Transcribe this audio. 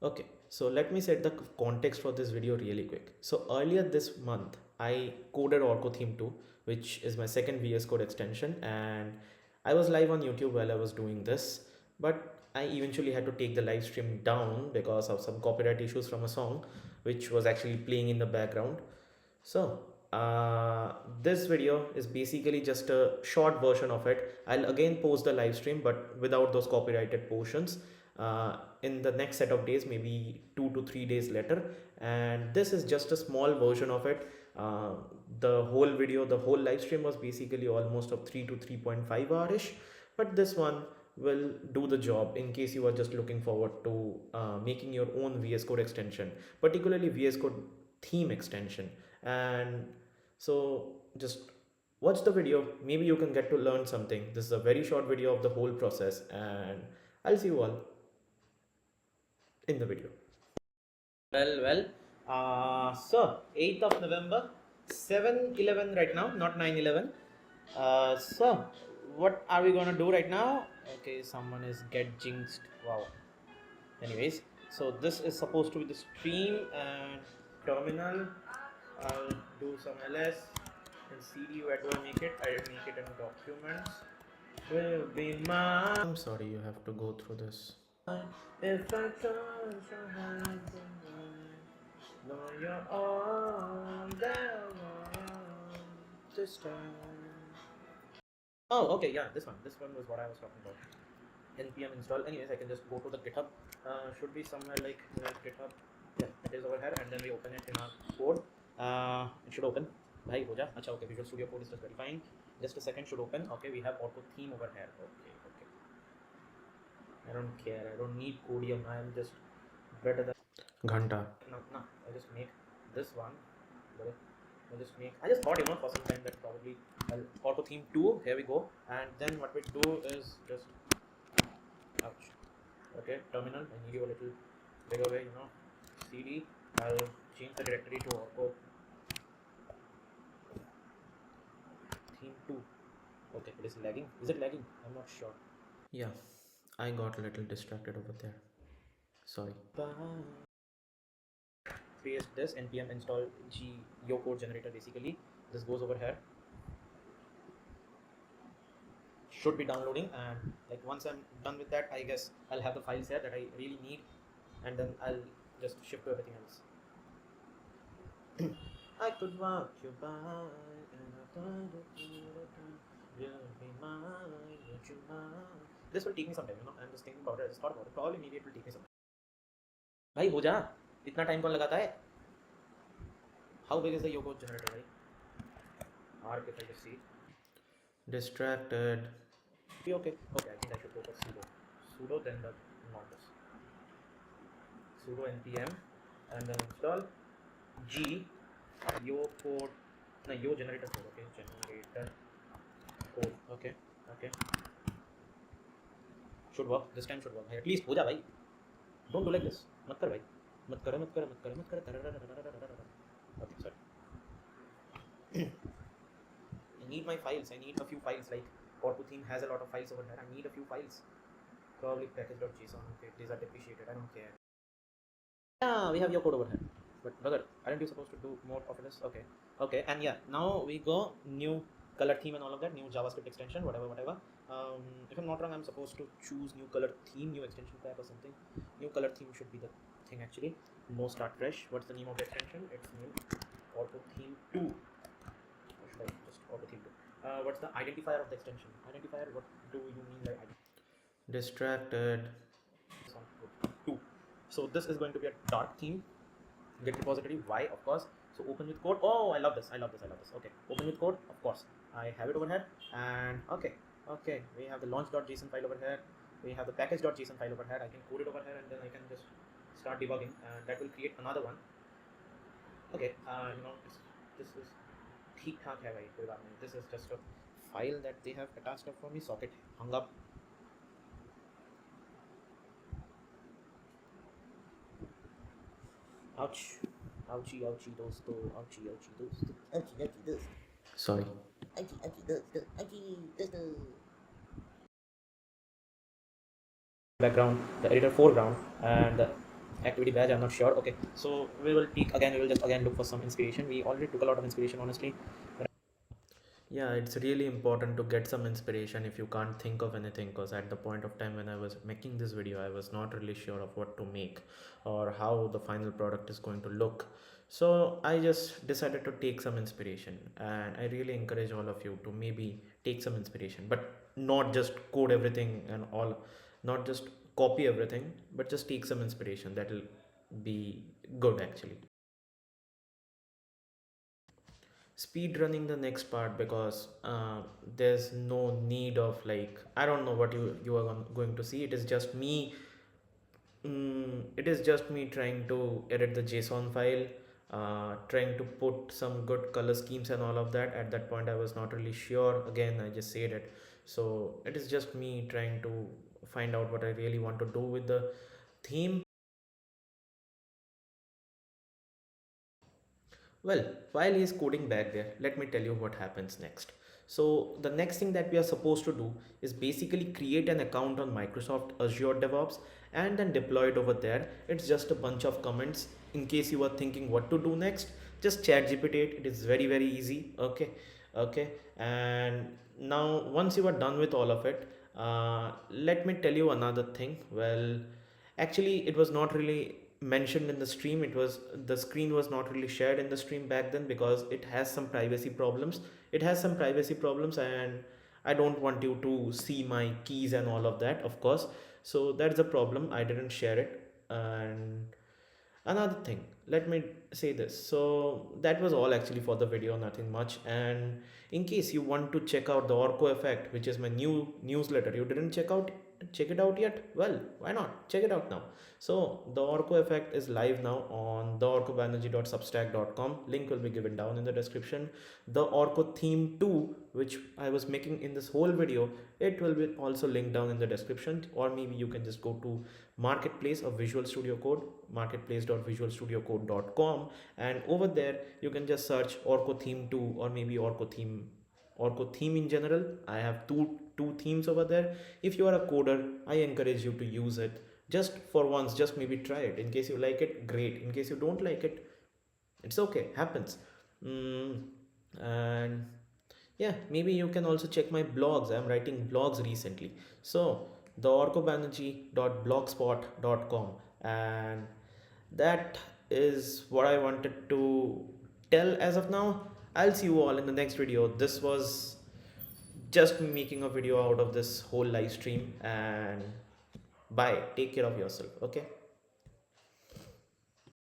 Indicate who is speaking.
Speaker 1: Okay, so let me set the context for this video really quick. So earlier this month, I coded Orco Theme 2, which is my second VS Code extension, and I was live on YouTube while I was doing this, but I eventually had to take the live stream down because of some copyright issues from a song, which was actually playing in the background. So, this video is basically just a short version of it. I'll again post the live stream, but without those copyrighted portions in the next set of days, maybe 2 to 3 days later. And this is just a small version of it. Uh, the whole video, the whole live stream was basically almost of 3 to 3.5 hour-ish, but this one will do the job in case you are just looking forward to making your own VS Code extension, particularly VS Code theme extension. And so just watch the video, maybe you can get to learn something. This is a very short video of the whole process, and I'll see you all in the video. So 8th of November, 7:11 right now, not 9:11. So what are we gonna do right now? Okay, someone is get jinxed. Wow. Anyways, so this is supposed to be the stream and terminal. I'll do some ls and cd. Where do I make it? I make it in documents. Will be mine. I'm sorry you have to go through this. If I touch your hand, know you're all there this time. Oh, okay, yeah, this one was what I was talking about. npm install. Anyways, I can just go to the GitHub. Should be somewhere like GitHub. Yeah, it is over here, and then we open it in our code. It should open. Bhai, ho ja. Acha, okay, Visual Studio Code is just verifying. Just a second, should open. Okay, we have auto theme over here. Okay. I don't care. I don't need Codium. I am just better than Ghanta. No. I just make this one. I just thought, for some time that probably I'll auto theme 2. Here we go. And then what we do is just ouch. Okay, terminal. I need you a little bigger way, cd. I'll change the directory to auto theme 2. Okay, it is lagging. Is it lagging? I'm not sure. Yeah, I got a little distracted over there. Sorry. Paste this npm install yo code generator. Basically, this goes over here. Should be downloading, and like once I'm done with that, I guess I'll have the files here that I really need, and then I'll just shift to everything else. I could walk you by and I thought you'll be mine, would you mind? This will take me some time, I'm just thinking about it. I just thought about it. Probably maybe it will take me some time. भाई हो जा, इतना time कौन लगाता है? How big is the yo code generator, भाई? Arc, if I just see. Distracted. Okay, I think I should go for sudo, then the notice. Sudo npm and then install g yo code, no, yo generator code. Okay, generator code. Okay, should work this time. Should work. At least हो जा भाई. Don't do like this. मत कर भाई. मत कर. Okay, sorry. I need my files. I need a few files. Like auto theme has a lot of files over there. I need a few files. Probably package.json. Okay, these are depreciated. I don't care. Yeah, we have your code over here. But brother, aren't you supposed to do more of this? Okay, and yeah, now we go new color theme and all of that, new JavaScript extension, whatever. If I'm not wrong, I'm supposed to choose new color theme, new extension pack or something. New color theme should be the thing actually. No start fresh. What's the name of the extension? It's new auto theme 2. Or should I just auto theme 2? What's the identifier of the extension? Identifier, what do you mean by identifier? Distracted. 2. So this is going to be a dark theme. Git repository. Why? Of course. So open with code. Oh, I love this. Okay, open with code. Of course, I have it over here. And okay, we have the launch.json file over here. We have the package.json file over here. I can code it over here, and then I can just start debugging, and that will create another one. Okay, this is ठीक ठाक है भाई, कोई बात नहीं. This is just a file that they have attached up for me. Socket hung up. Ouch. Ouchie dosto. Sorry. Background, the editor foreground, and activity badge, I'm not sure. Okay, so we will peek again, we will just again look for some inspiration. We already took a lot of inspiration, honestly. Yeah, it's really important to get some inspiration if you can't think of anything, because at the point of time when I was making this video, I was not really sure of what to make or how the final product is going to look. So I just decided to take some inspiration, and I really encourage all of you to maybe take some inspiration, but not just code everything and all, not just copy everything, but just take some inspiration. That'll be good actually. Speed running the next part, because there's no need of, like, I don't know what you are going to see. It is just me. It is just me trying to edit the JSON file, trying to put some good color schemes and all of that. At that point, I was not really sure. Again, I just said it. So it is just me trying to find out what I really want to do with the theme. Well, while he's coding back there, let me tell you what happens next. So the next thing that we are supposed to do is basically create an account on Microsoft Azure DevOps and then deploy it over there. It's just a bunch of comments. In case you are thinking what to do next, just chat GPT it. It is very, very easy. Okay. And now once you are done with all of it, let me tell you another thing. Well, actually, it was not really mentioned in the stream. It was, the screen was not really shared in the stream back then because it has some privacy problems. It has some privacy problems, and I don't want you to see my keys and all of that, of course. So that's a problem. I didn't share it. And another thing, let me say this. So that was all actually for the video, nothing much. And in case you want to check out the Orco effect, which is my new newsletter, you didn't check it out yet, well, why not check it out now. So the Orco effect is live now on theorcobanerjee.substack.com. Link will be given down in the description. The Orco theme 2, which I was making in this whole video, it will be also linked down in the description. Or maybe you can just go to marketplace of Visual Studio Code, marketplace.visualstudiocode.com, and over there you can just search Orco theme 2, or maybe Orco theme in general. I have two themes over there. If you are a coder, I encourage you to use it just for once. Just maybe try it. In case you like it, great. In case you don't like it, it's okay, happens. mm, and yeah, maybe you can also check my blogs. I'm writing blogs recently. So theorcobanerjee.blogspot.com, and that is what I wanted to tell as of now. I'll see you all in the next video. This was just me making a video out of this whole live stream, and bye, take care of yourself. Okay.